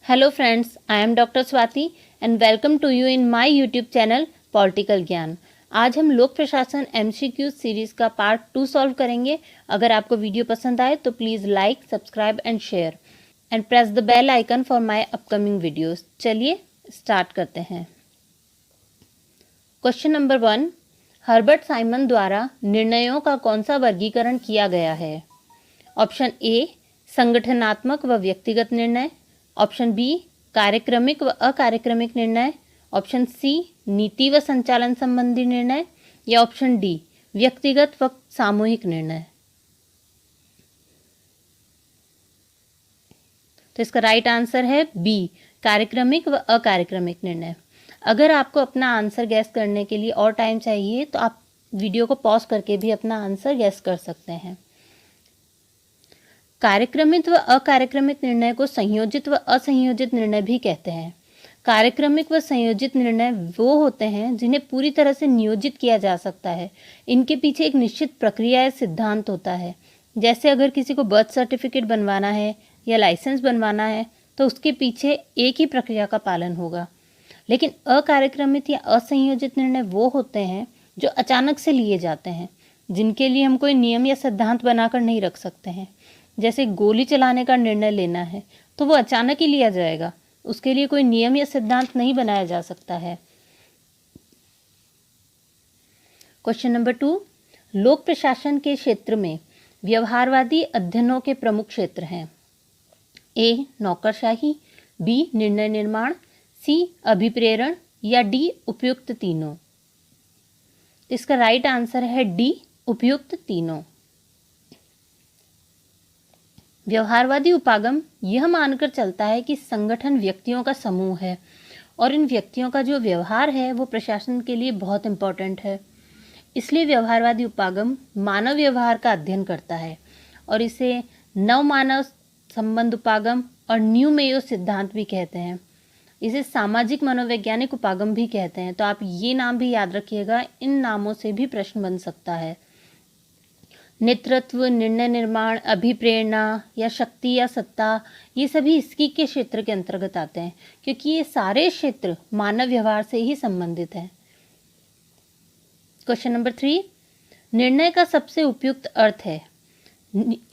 Hello friends, I am Dr. Swati and welcome to you in my YouTube channel political ज्ञान। आज हम लोक प्रशासन MCQ सीरीज का पार्ट 2 सॉल्व करेंगे। अगर आपको वीडियो पसंद आए तो please like, subscribe and share and press the bell icon for my upcoming videos. चलिए स्टार्ट करते हैं। क्वेश्चन नंबर 1, हर्बर्ट साइमन द्वारा निर्णयों का कौन सा वर्गीकरण किया गया है? ऑप्शन ए संगठनात्मक व व्यक्तिगत निर्णय, ऑप्शन बी कार्यक्रमिक व अकार्यक्रमिक निर्णय, ऑप्शन सी नीति व संचालन संबंधी निर्णय या ऑप्शन डी व्यक्तिगत व सामूहिक निर्णय। तो इसका राइट आंसर है बी कार्यक्रमिक व अकार्यक्रमिक निर्णय। अगर आपको अपना आंसर गैस करने के लिए और टाइम चाहिए तो आप वीडियो को पॉज करके भी अपना आंसर गैस कर सकते हैं। कार्यक्रमित व अकार्यक्रमित निर्णय को संयोजित व असंयोजित निर्णय भी कहते हैं। कार्यक्रमिक व संयोजित निर्णय वो होते हैं जिन्हें पूरी तरह से नियोजित किया जा सकता है। इनके पीछे एक निश्चित प्रक्रिया या सिद्धांत होता है। जैसे अगर किसी को बर्थ सर्टिफिकेट बनवाना है या लाइसेंस बनवाना है तो उसके पीछे एक ही प्रक्रिया का पालन होगा। लेकिन अकार्यक्रमित या असंयोजित निर्णय वो होते हैं जो अचानक से लिए जाते हैं, जिनके लिए हम कोई नियम या सिद्धांत बनाकर नहीं रख सकते हैं। जैसे गोली चलाने का निर्णय लेना है तो वो अचानक ही लिया जाएगा, उसके लिए कोई नियम या सिद्धांत नहीं बनाया जा सकता है। क्वेश्चन नंबर 2, लोक प्रशासन के क्षेत्र में व्यवहारवादी अध्ययनों के प्रमुख क्षेत्र हैं। ए नौकरशाही, बी निर्णय निर्माण, सी अभिप्रेरण या डी उपयुक्त तीनों। इसका राइट आंसर है डी उपयुक्त तीनों। व्यवहारवादी उपागम यह मानकर चलता है कि संगठन व्यक्तियों का समूह है और इन व्यक्तियों का जो व्यवहार है वो प्रशासन के लिए बहुत इम्पोर्टेंट है। इसलिए व्यवहारवादी उपागम मानव व्यवहार का अध्ययन करता है और इसे नव मानव संबंध उपागम और न्यू मेयो सिद्धांत भी कहते हैं। इसे सामाजिक मनोवैज्ञानिक उपागम भी कहते हैं। तो आप ये नाम भी याद रखिएगा, इन नामों से भी प्रश्न बन सकता है। नेतृत्व, निर्णय निर्माण, अभिप्रेरणा या शक्ति या सत्ता, ये सभी इसकी के क्षेत्र के अंतर्गत आते हैं क्योंकि ये सारे क्षेत्र मानव व्यवहार से ही संबंधित हैं। क्वेश्चन नंबर 3, निर्णय का सबसे उपयुक्त अर्थ है।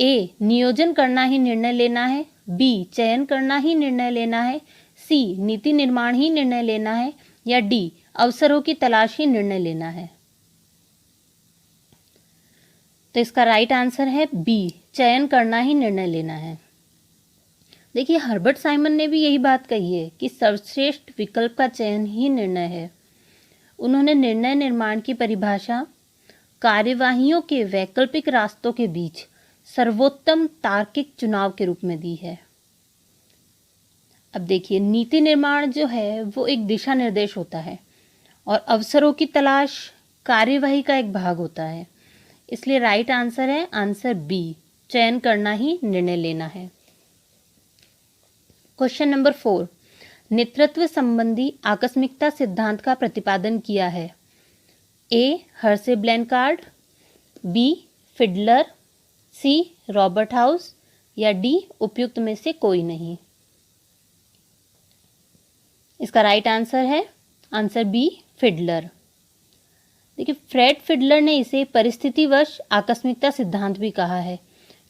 ए नियोजन करना ही निर्णय लेना है, बी चयन करना ही निर्णय लेना है, सी नीति निर्माण ही निर्णय लेना है या डी अवसरों की तलाश ही निर्णय लेना है। तो इसका राइट आंसर है बी चयन करना ही निर्णय लेना है। देखिए हर्बर्ट साइमन ने भी यही बात कही है कि सर्वश्रेष्ठ विकल्प का चयन ही निर्णय है। उन्होंने निर्णय निर्माण की परिभाषा कार्यवाहियों के वैकल्पिक रास्तों के बीच सर्वोत्तम तार्किक चुनाव के रूप में दी है। अब देखिए नीति निर्माण जो है वो एक दिशा निर्देश होता है और अवसरों की तलाश कार्यवाही का एक भाग होता है। इसलिए राइट आंसर है आंसर बी चयन करना ही निर्णय लेना है। क्वेश्चन नंबर 4, नेतृत्व संबंधी आकस्मिकता सिद्धांत का प्रतिपादन किया है। A Hersey Blanchard, B Fiedler, C Robert House या डी उपयुक्त में से कोई नहीं। इसका राइट आंसर है आंसर बी फिडलर। देखिए फ्रेड फिडलर ने इसे परिस्थितिवश आकस्मिकता सिद्धांत भी कहा है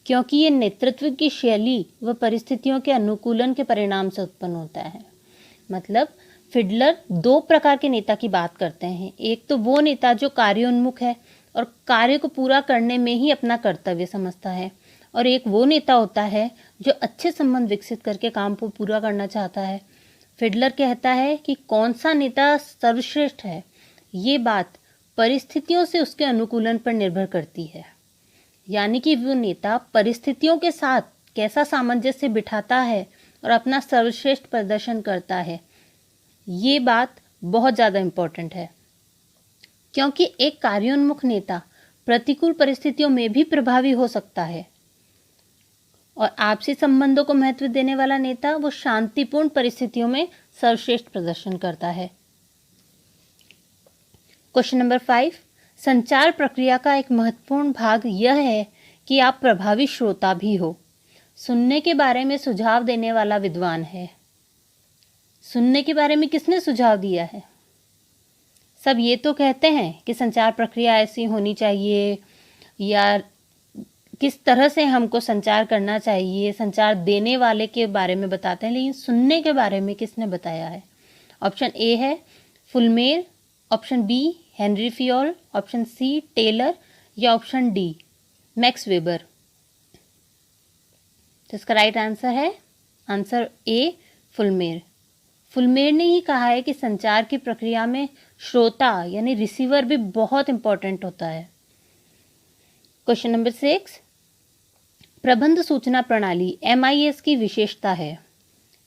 क्योंकि ये नेतृत्व की शैली व परिस्थितियों के अनुकूलन के परिणाम से उत्पन्न होता है। मतलब फिडलर 2 प्रकार के नेता की बात करते हैं। एक तो वो नेता जो कार्योन्मुख है और कार्य को पूरा करने में ही अपना कर्तव्य समझता है, और एक वो नेता होता है जो अच्छे संबंध विकसित करके काम को पूरा करना चाहता है। फिडलर कहता है कि कौन सा नेता सर्वश्रेष्ठ है ये बात परिस्थितियों से उसके अनुकूलन पर निर्भर करती है। यानी कि वो नेता परिस्थितियों के साथ कैसा सामंजस्य बिठाता है और अपना सर्वश्रेष्ठ प्रदर्शन करता है, ये बात बहुत ज़्यादा इम्पोर्टेंट है। क्योंकि एक कार्योन्मुख नेता प्रतिकूल परिस्थितियों में भी प्रभावी हो सकता है और आपसी संबंधों को महत्व देने वाला नेता वो शांतिपूर्ण परिस्थितियों में सर्वश्रेष्ठ प्रदर्शन करता है। क्वेश्चन नंबर 5, संचार प्रक्रिया का एक महत्वपूर्ण भाग यह है कि आप प्रभावी श्रोता भी हो। सुनने के बारे में सुझाव देने वाला विद्वान है। सुनने के बारे में किसने सुझाव दिया है? सब ये तो कहते हैं कि संचार प्रक्रिया ऐसी होनी चाहिए, या किस तरह से हमको संचार करना चाहिए, संचार देने वाले के बारे में बताते हैं, लेकिन सुनने के बारे में किसने बताया है? ऑप्शन ए है Fulmer, option B Henri Fayol, option C Taylor, या ऑप्शन डी मैक्स वेबर। तो इसका राइट आंसर है आंसर ए फुलमेर। फुलमेर ने ही कहा है कि संचार की प्रक्रिया में श्रोता यानी रिसीवर भी बहुत इंपॉर्टेंट होता है। क्वेश्चन नंबर 6, प्रबंध सूचना प्रणाली MIS की विशेषता है।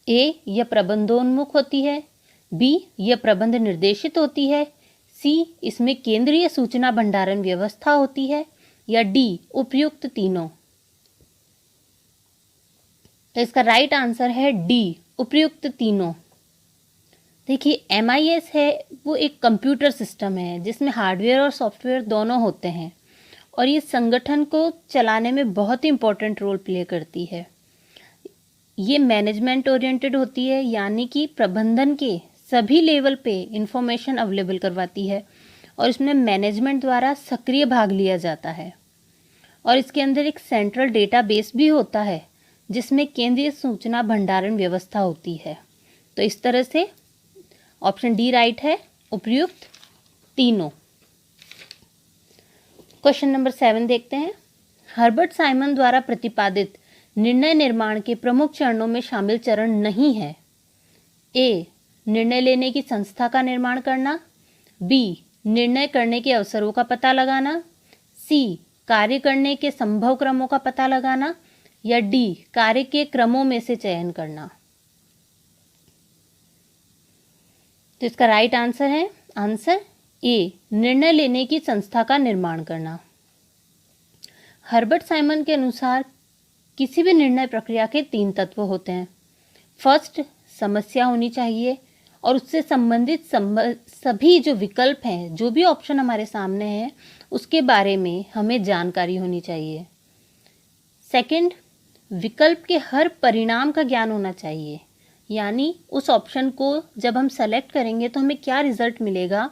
ए, यह प्रबंधोन्मुख होती है, बी, यह प्रबंध निर्देशित होती है, सी, इसमें केंद्रीय सूचना भंडारण व्यवस्था होती है, या डी, उपयुक्त तीनों। तो इसका राइट आंसर है डी, उपयुक्त तीनों। देखिए MIS है वो एक कंप्यूटर सिस्टम है जिसमें हार्डवेयर और सॉफ्टवेयर दोनों होते हैं, और ये संगठन को चलाने में बहुत ही इम्पोर्टेंट रोल प्ले करती है। ये मैनेजमेंट ओरिएंटेड होती है, यानी कि प्रबंधन के सभी लेवल पे इंफॉर्मेशन अवेलेबल करवाती है, और इसमें मैनेजमेंट द्वारा सक्रिय भाग लिया जाता है। और इसके अंदर एक सेंट्रल डेटाबेस भी होता है जिसमें केंद्रीय सूचना भंडारण व्यवस्था होती है। तो इस तरह से ऑप्शन डी राइट है, उपयुक्त तीनों। क्वेश्चन नंबर 7 देखते हैं। हर्बर्ट साइमन द्वारा प्रतिपादित निर्णय निर्माण के प्रमुख चरणों में शामिल चरण नहीं है। ए, निर्णय लेने की संस्था का निर्माण करना, बी, निर्णय करने के अवसरों का पता लगाना, सी, कार्य करने के संभव क्रमों का पता लगाना, या डी, कार्य के क्रमों में से चयन करना। तो इसका राइट आंसर है आंसर ए, निर्णय लेने की संस्था का निर्माण करना। हर्बर्ट साइमन के अनुसार किसी भी निर्णय प्रक्रिया के 3 तत्व होते हैं। फर्स्ट, समस्या होनी चाहिए और उससे संबंधित सभी जो विकल्प हैं, जो भी ऑप्शन हमारे सामने हैं, उसके बारे में हमें जानकारी होनी चाहिए। सेकंड, विकल्प के हर परिणाम का ज्ञान होना चाहिए, यानी उस ऑप्शन को जब हम सेलेक्ट करेंगे तो हमें क्या रिजल्ट मिलेगा,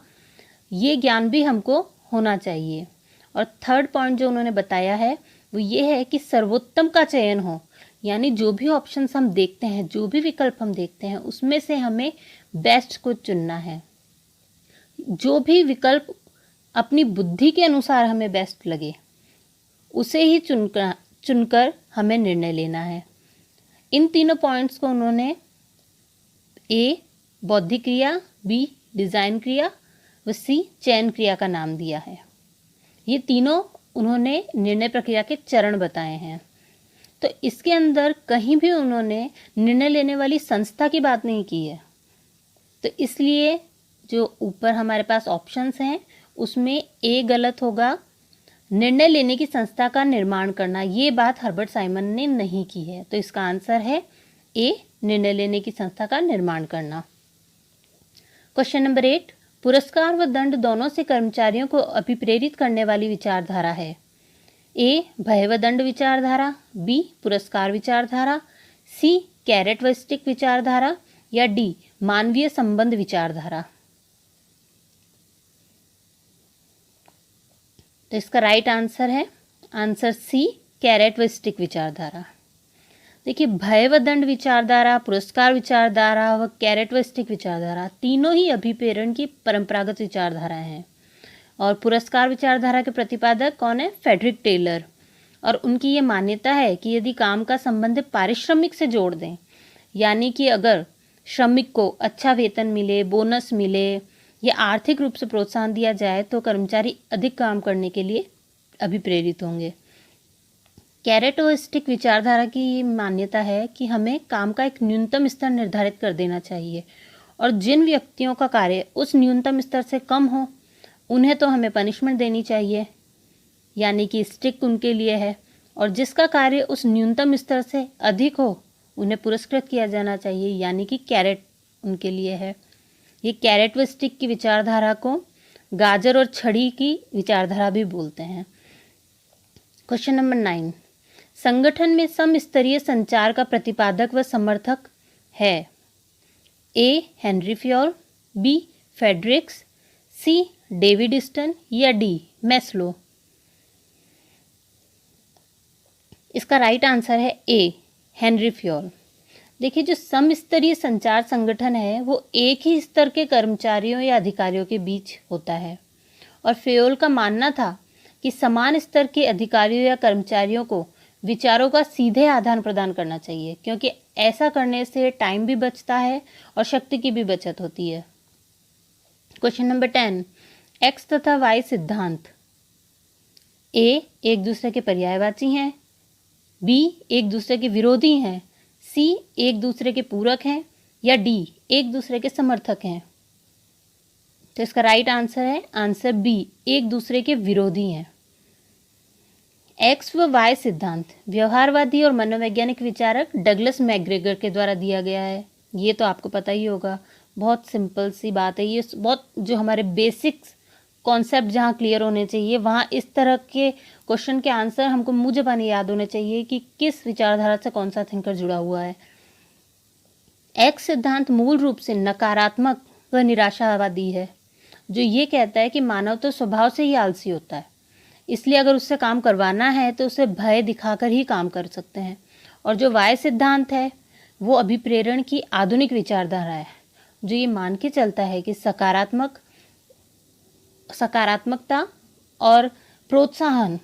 ये ज्ञान भी हमको होना चाहिए। और थर्ड पॉइंट जो उन्होंने बताया है वो ये है कि सर्वोत्तम का चयन हो, यानी जो भी ऑप्शंस हम देखते हैं, जो भी विकल्प हम देखते हैं, उसमें से हमें बेस्ट को चुनना है। जो भी विकल्प अपनी बुद्धि के अनुसार हमें बेस्ट लगे उसे ही चुनकर हमें निर्णय लेना है। इन तीनों पॉइंट्स को उन्होंने ए, बौद्धिक क्रिया, बी, डिज़ाइन क्रिया व सी, चयन क्रिया का नाम दिया है। ये तीनों उन्होंने निर्णय प्रक्रिया के चरण बताए हैं। तो इसके अंदर कहीं भी उन्होंने निर्णय लेने वाली संस्था की बात नहीं की है। तो इसलिए जो ऊपर हमारे पास ऑप्शंस हैं उसमें ए गलत होगा। निर्णय लेने की संस्था का निर्माण करना, ये बात हर्बर्ट साइमन ने नहीं की है। तो इसका आंसर है ए, निर्णय लेने की संस्था का निर्माण करना। क्वेश्चन नंबर 8, पुरस्कार व दंड दोनों से कर्मचारियों को अभिप्रेरित करने वाली विचारधारा है। ए, भय व दंड विचारधारा, बी, पुरस्कार विचारधारा, सी, कैरेट व स्टिक विचारधारा, या डी, मानवीय संबंध विचारधारा। तो इसका राइट आंसर है आंसर सी, कैरेट व स्टिक विचारधारा। देखिए, भय व दंड विचारधारा, पुरस्कार विचारधारा व कैरेट व स्टिक विचारधारा तीनों ही अभिप्रेरण की परंपरागत विचारधाराएं हैं। और पुरस्कार विचारधारा के प्रतिपादक कौन है? Frederick Taylor. और उनकी ये मान्यता है कि यदि काम का संबंध पारिश्रमिक से जोड़ दें, यानी कि अगर श्रमिक को अच्छा वेतन मिले, बोनस मिले या आर्थिक रूप से प्रोत्साहन दिया जाए तो कर्मचारी अधिक काम करने के लिए अभिप्रेरित होंगे। कैरेट और स्टिक विचारधारा की ये मान्यता है कि हमें काम का एक न्यूनतम स्तर निर्धारित कर देना चाहिए, और जिन व्यक्तियों का कार्य उस न्यूनतम स्तर से कम हो उन्हें तो हमें पनिशमेंट देनी चाहिए, यानी कि स्टिक उनके लिए है, और जिसका कार्य उस न्यूनतम स्तर से अधिक हो उन्हें पुरस्कृत किया जाना चाहिए, यानी कि कैरेट उनके लिए है। ये कैरेट व स्टिक की विचारधारा को गाजर और छड़ी की विचारधारा भी बोलते हैं। क्वेश्चन नंबर 9, संगठन में समस्तरीय संचार का प्रतिपादक व समर्थक है। A Henry Fayol, B फेडरिक्स, C David Easton या डी मैस्लो। इसका राइट आंसर है ए हेनरी फ्योल। देखिए, जो समस्तरीय संचार संगठन है वो एक ही स्तर के कर्मचारियों या अधिकारियों के बीच होता है, और फ्योल का मानना था कि समान स्तर के अधिकारियों या कर्मचारियों को विचारों का सीधे आदान प्रदान करना चाहिए, क्योंकि ऐसा करने से टाइम भी बचता है और शक्ति की भी बचत होती है। क्वेश्चन नंबर 10, एक्स तथा वाई सिद्धांत ए एक दूसरे के पर्यायवाची हैं, बी एक दूसरे के विरोधी हैं, सी एक दूसरे के पूरक हैं या डी एक दूसरे के समर्थक हैं। तो इसका राइट आंसर है आंसर बी, एक दूसरे के विरोधी हैं। एक्स व वाई सिद्धांत व्यवहारवादी और मनोवैज्ञानिक विचारक डगलस मैकग्रेगर के द्वारा दिया गया है। ये तो आपको पता ही होगा, बहुत सिंपल सी बात है ये, बहुत जो हमारे बेसिक्स कॉन्सेप्ट जहाँ क्लियर होने चाहिए वहाँ इस तरह के क्वेश्चन के आंसर हमको मुंह ज़बानी याद होने चाहिए कि किस विचारधारा से कौन सा थिंकर जुड़ा हुआ है। एक्स सिद्धांत मूल रूप से नकारात्मक व निराशावादी है, जो ये कहता है कि मानव तो स्वभाव से ही आलसी होता है, इसलिए अगर उससे काम करवाना है तो उसे भय दिखाकर ही काम कर सकते हैं। और जो वाई सिद्धांत है वो अभिप्रेरण की आधुनिक विचारधारा है, जो ये मान के चलता है कि सकारात्मकता और प्रोत्साहन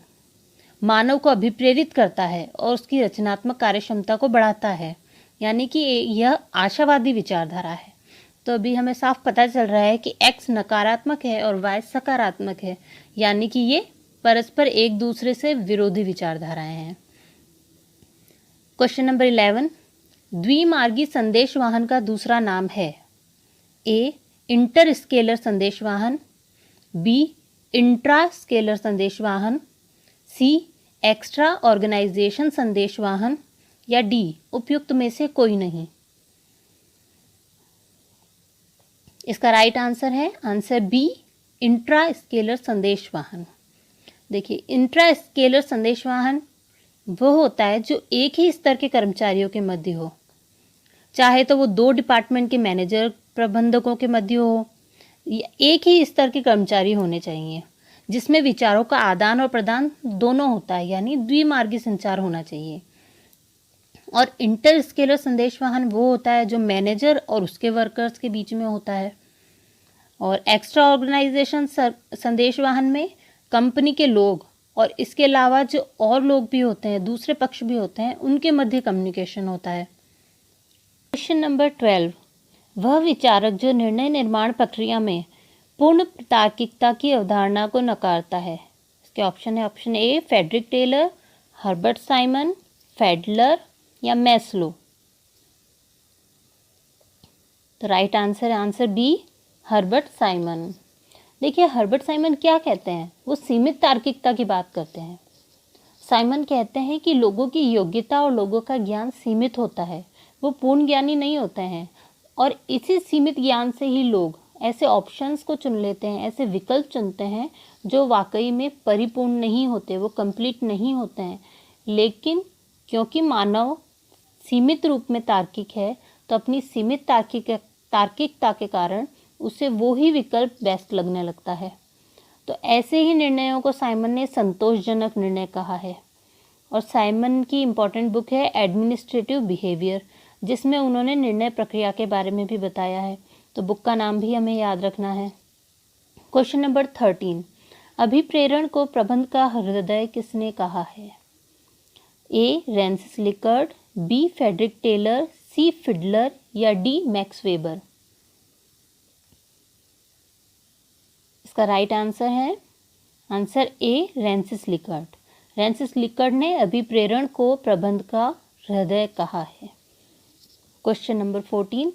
मानव को अभिप्रेरित करता है और उसकी रचनात्मक कार्यक्षमता को बढ़ाता है, यानी कि यह आशावादी विचारधारा है। तो अभी हमें साफ पता चल रहा है कि एक्स नकारात्मक है और वाई सकारात्मक है, यानी कि ये परस्पर एक दूसरे से विरोधी विचारधाराएं हैं। क्वेश्चन नंबर 11, द्विमार्गी संदेश वाहन का दूसरा नाम है ए इंटर स्केलर संदेश वाहन, बी इंट्रा स्केलर संदेश वाहन, सी एक्स्ट्रा ऑर्गेनाइजेशन संदेश वाहन या डी उपयुक्त में से कोई नहीं। इसका राइट आंसर है आंसर बी इंट्रा स्केलर संदेश वाहन। देखिए, इंट्रा स्केलर संदेश वाहन वो होता है जो एक ही स्तर के कर्मचारियों के मध्य हो, चाहे तो वो 2 डिपार्टमेंट के मैनेजर प्रबंधकों के मध्य हो, एक ही स्तर के कर्मचारी होने चाहिए, जिसमें विचारों का आदान और प्रदान दोनों होता है, यानी द्विमार्गी संचार होना चाहिए। और इंटर स्केलर संदेश वाहन वो होता है जो मैनेजर और उसके वर्कर्स के बीच में होता है। और एक्स्ट्रा ऑर्गेनाइजेशन संदेश वाहन में कंपनी के लोग और इसके अलावा जो और लोग भी होते हैं, दूसरे पक्ष भी होते हैं, उनके मध्य कम्युनिकेशन होता है। क्वेश्चन नंबर 12, वह विचारक जो निर्णय निर्माण प्रक्रिया में पूर्ण तार्किकता की अवधारणा को नकारता है। इसके ऑप्शन है option A Frederick Taylor, Herbert Simon, Fiedler या मैस्लो। तो राइट आंसर है आंसर बी हर्बर्ट साइमन। देखिए, हर्बर्ट साइमन क्या कहते हैं, वो सीमित तार्किकता की बात करते हैं। साइमन कहते हैं कि लोगों की योग्यता और लोगों का ज्ञान सीमित होता है, वो पूर्ण ज्ञानी नहीं होते हैं, और इसी सीमित ज्ञान से ही लोग ऐसे ऑप्शंस को चुन लेते हैं, ऐसे विकल्प चुनते हैं जो वाकई में परिपूर्ण नहीं होते, वो कंप्लीट नहीं होते हैं। लेकिन क्योंकि मानव सीमित रूप में तार्किक है, तो अपनी सीमित तार्किकता के कारण उसे वो ही विकल्प बेस्ट लगने लगता है। तो ऐसे ही निर्णयों को साइमन ने संतोषजनक निर्णय कहा है। और साइमन की इम्पॉर्टेंट बुक है एडमिनिस्ट्रेटिव बिहेवियर, जिसमें उन्होंने निर्णय प्रक्रिया के बारे में भी बताया है। तो बुक का नाम भी हमें याद रखना है। क्वेश्चन नंबर 13, अभिप्रेरण को प्रबंध का हृदय किसने कहा है? ए Rensis Likert, B Frederick Taylor, सी फिडलर या डी मैक्स वेबर। इसका राइट आंसर है आंसर ए रेंसिस लिकर्ट। रेंसिस लिकर्ट ने अभिप्रेरण को प्रबंध का हृदय कहा है। क्वेश्चन नंबर 14,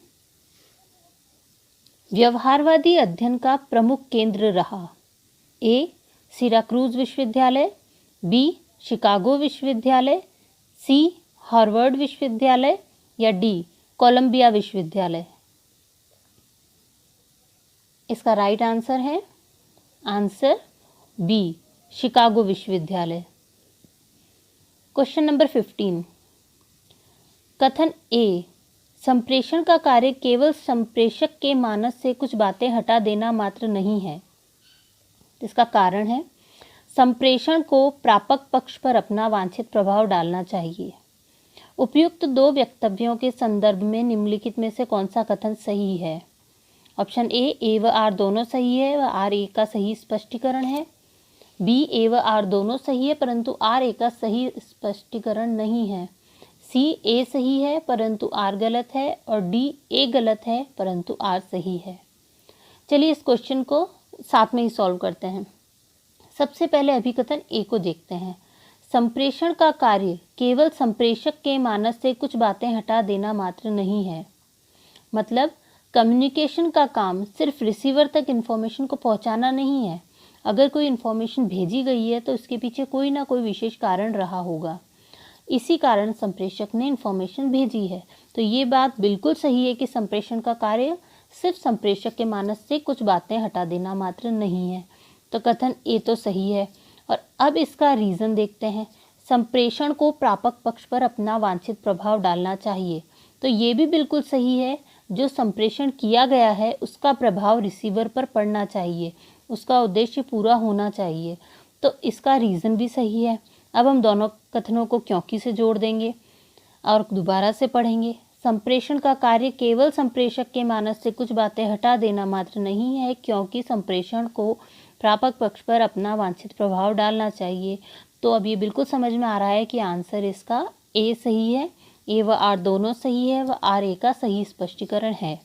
व्यवहारवादी अध्ययन का प्रमुख केंद्र रहा। ए सिराक्रूज विश्वविद्यालय, बी शिकागो विश्वविद्यालय, सी हार्वर्ड विश्वविद्यालय या डी कोलंबिया विश्वविद्यालय। इसका राइट आंसर है आंसर बी शिकागो विश्वविद्यालय। क्वेश्चन नंबर 15, कथन ए संप्रेषण का कार्य केवल संप्रेषक के मानस से कुछ बातें हटा देना मात्र नहीं है। इसका कारण है संप्रेषण को प्रापक पक्ष पर अपना वांछित प्रभाव डालना चाहिए। उपयुक्त दो वक्तव्यों के संदर्भ में निम्नलिखित में से कौन सा कथन सही है? ऑप्शन ए व आर दोनों सही है व आर ए का सही स्पष्टीकरण है। बी ए व आर दोनों सही है परंतु आर ए का सही स्पष्टीकरण नहीं है। सी ए सही है परंतु आर गलत है और डी ए गलत है परंतु आर सही है। चलिए इस क्वेश्चन को साथ में ही सॉल्व करते हैं। सबसे पहले अभिकथन ए को देखते हैं। संप्रेषण का कार्य केवल संप्रेषक के मानस से कुछ बातें हटा देना मात्र नहीं है। मतलब कम्युनिकेशन का काम सिर्फ रिसीवर तक इन्फॉर्मेशन को पहुंचाना नहीं है। अगर कोई इन्फॉर्मेशन भेजी गई है तो उसके पीछे कोई ना कोई विशेष कारण रहा होगा, इसी कारण संप्रेषक ने इन्फॉर्मेशन भेजी है। तो ये बात बिल्कुल सही है कि संप्रेषण का कार्य सिर्फ संप्रेषक के मानस से कुछ बातें हटा देना मात्र नहीं है। तो कथन ए तो सही है। और अब इसका रीज़न देखते हैं। संप्रेषण को प्रापक पक्ष पर अपना वांछित प्रभाव डालना चाहिए, तो ये भी बिल्कुल सही है। जो संप्रेषण किया गया है उसका प्रभाव रिसीवर पर पड़ना चाहिए, उसका उद्देश्य पूरा होना चाहिए। तो इसका रीज़न भी सही है। अब हम दोनों कथनों को क्योंकि से जोड़ देंगे और दोबारा से पढ़ेंगे। संप्रेषण का कार्य केवल संप्रेषक के मानस से कुछ बातें हटा देना मात्र नहीं है, क्योंकि संप्रेषण को प्रापक पक्ष पर अपना वांछित प्रभाव डालना चाहिए। तो अब ये बिल्कुल समझ में आ रहा है कि आंसर इसका ए सही है। ए व आर दोनों सही है व आर ए का सही स्पष्टीकरण है।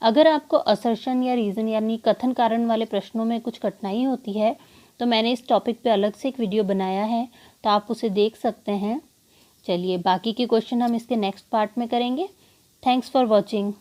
अगर आपको असर्शन या रीज़न यानी कथन कारण वाले प्रश्नों में कुछ कठिनाई होती है तो मैंने इस टॉपिक पे अलग से एक वीडियो बनाया है, तो आप उसे देख सकते हैं। चलिए बाकी के क्वेश्चन हम इसके नेक्स्ट पार्ट में करेंगे। Thanks for watching.